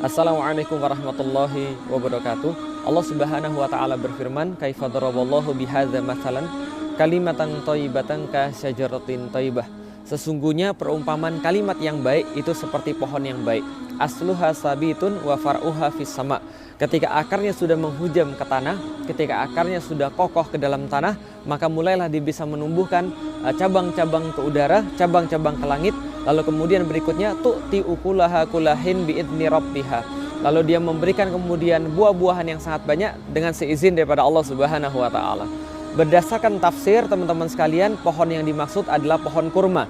Assalamualaikum warahmatullahi wabarakatuh. Allah Subhanahu wa taala berfirman, "Kaifa daraballahu bihadza mathalan kalimatan thayyibatan ka syajaratin thayyibah." Sesungguhnya perumpamaan kalimat yang baik itu seperti pohon yang baik. Asluha sabitun wa far'uha fis sama. Ketika akarnya sudah menghujam ke tanah, ketika akarnya sudah kokoh ke dalam tanah, maka mulailah dia bisa menumbuhkan cabang-cabang ke udara, cabang-cabang ke langit. Lalu kemudian berikutnya tu'ti ukulaha kulahin bi'idni rabbiha. Lalu dia memberikan kemudian buah-buahan yang sangat banyak dengan seizin daripada Allah Subhanahu wa taala. Berdasarkan tafsir teman-teman sekalian, pohon yang dimaksud adalah pohon kurma.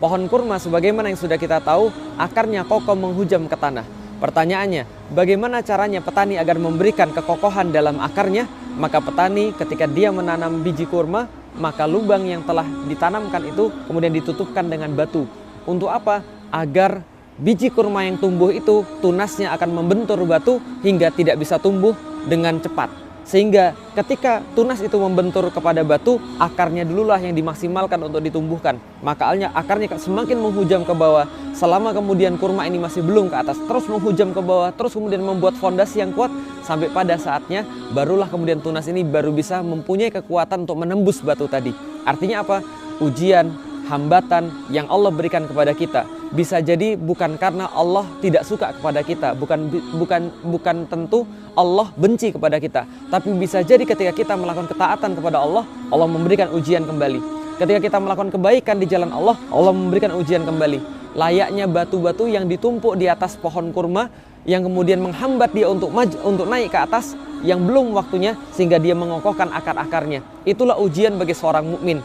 Pohon kurma sebagaimana yang sudah kita tahu, akarnya kokoh menghujam ke tanah. Pertanyaannya, bagaimana caranya petani agar memberikan kekokohan dalam akarnya? Maka petani ketika dia menanam biji kurma, maka lubang yang telah ditanamkan itu kemudian ditutupkan dengan batu. Untuk apa? Agar biji kurma yang tumbuh itu tunasnya akan membentur batu hingga tidak bisa tumbuh dengan cepat. Sehingga ketika tunas itu membentur kepada batu, akarnya dululah yang dimaksimalkan untuk ditumbuhkan. Maka akarnya semakin menghujam ke bawah. Selama kemudian kurma ini masih belum ke atas, terus menghujam ke bawah, terus kemudian membuat fondasi yang kuat. Sampai pada saatnya barulah kemudian tunas ini baru bisa mempunyai kekuatan untuk menembus batu tadi. Artinya apa? Ujian, hambatan yang Allah berikan kepada kita bisa jadi bukan karena Allah tidak suka kepada kita, bukan tentu Allah benci kepada kita, tapi bisa jadi ketika kita melakukan ketaatan kepada Allah, Allah memberikan ujian kembali. Ketika kita melakukan kebaikan di jalan Allah, Allah memberikan ujian kembali. Layaknya batu-batu yang ditumpuk di atas pohon kurma yang kemudian menghambat dia untuk naik ke atas yang belum waktunya sehingga dia mengokohkan akar-akarnya. Itulah ujian bagi seorang mukmin.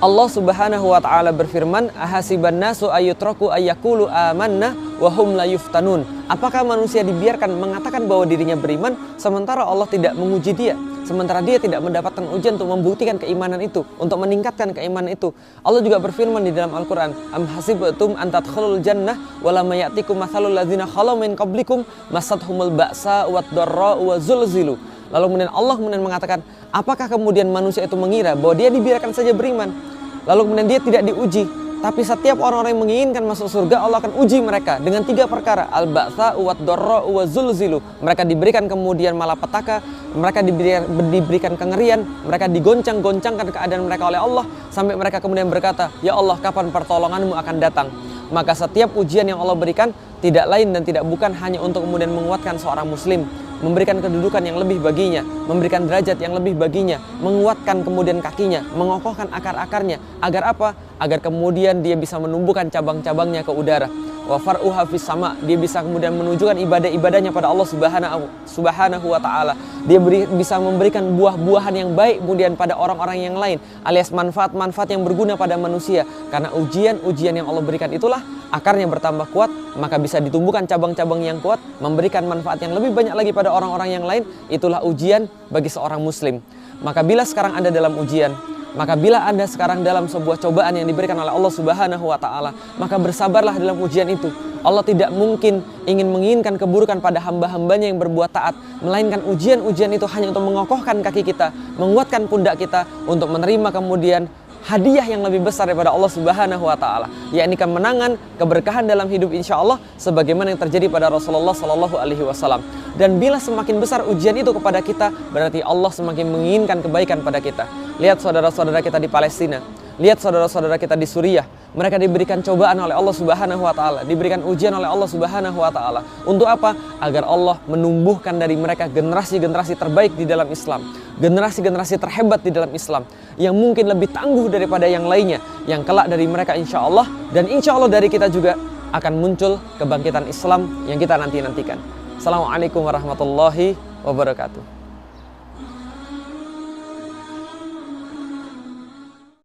Allah Subhanahu wa taala berfirman, "Ahasiban nasu ayyutraku ayyaqulu amanna wa hum la yuftanun." Apakah manusia dibiarkan mengatakan bahwa dirinya beriman sementara Allah tidak menguji dia? Sementara dia tidak mendapatkan ujian untuk membuktikan keimanan itu, untuk meningkatkan keimanan itu. Allah juga berfirman di dalam Al-Qur'an, "Am hasibtum an tadkhulul jannah wa lam ya'tikum mathalul ladzina khalu min qablikum massatuhumul ba'sa wad dharra wa zulzilu." Lalu kemudian Allah mengatakan, apakah kemudian manusia itu mengira bahwa dia dibiarkan saja beriman, lalu kemudian dia tidak diuji? Tapi setiap orang-orang yang menginginkan masuk surga, Allah akan uji mereka dengan 3 perkara. Al-ba'sa wad dharra wa zulzilu. Mereka diberikan kemudian malapetaka, mereka diberikan kengerian, mereka digoncang-goncangkan keadaan mereka oleh Allah, sampai mereka kemudian berkata, "Ya Allah, kapan pertolonganmu akan datang?" Maka setiap ujian yang Allah berikan tidak lain dan tidak bukan hanya untuk kemudian menguatkan seorang muslim, memberikan kedudukan yang lebih baginya, memberikan derajat yang lebih baginya, menguatkan kemudian kakinya, mengokohkan akar-akarnya. Agar apa? Agar kemudian dia bisa menumbuhkan cabang-cabangnya ke udara. Wa far'uha fis sama. Dia bisa kemudian menunjukkan ibadah-ibadahnya pada Allah Subhanahu wa taala. Dia bisa memberikan buah-buahan yang baik kemudian pada orang-orang yang lain, alias manfaat-manfaat yang berguna pada manusia. Karena ujian-ujian yang Allah berikan itulah akarnya bertambah kuat, maka bisa ditumbuhkan cabang-cabang yang kuat, memberikan manfaat yang lebih banyak lagi pada orang-orang yang lain. Itulah ujian bagi seorang muslim. Maka bila sekarang Anda dalam ujian, maka bila Anda sekarang dalam sebuah cobaan yang diberikan oleh Allah Subhanahu wa taala, maka bersabarlah dalam ujian itu. Allah tidak mungkin menginginkan keburukan pada hamba-hambanya yang berbuat taat, melainkan ujian-ujian itu hanya untuk mengokohkan kaki kita, menguatkan pundak kita untuk menerima kemudian hadiah yang lebih besar daripada Allah Subhanahu wa taala, yakni kemenangan, keberkahan dalam hidup insyaallah sebagaimana yang terjadi pada Rasulullah sallallahu alaihi wasallam. Dan bila semakin besar ujian itu kepada kita, berarti Allah semakin menginginkan kebaikan pada kita. Lihat saudara-saudara kita di Palestina, lihat saudara-saudara kita di Suriah. Mereka diberikan cobaan oleh Allah Subhanahu wa taala, diberikan ujian oleh Allah Subhanahu wa taala. Untuk apa? Agar Allah menumbuhkan dari mereka generasi-generasi terbaik di dalam Islam, generasi-generasi terhebat di dalam Islam, yang mungkin lebih tangguh daripada yang lainnya, yang kelak dari mereka insya Allah, dan insya Allah dari kita juga akan muncul kebangkitan Islam yang kita nanti-nantikan. Assalamualaikum warahmatullahi wabarakatuh.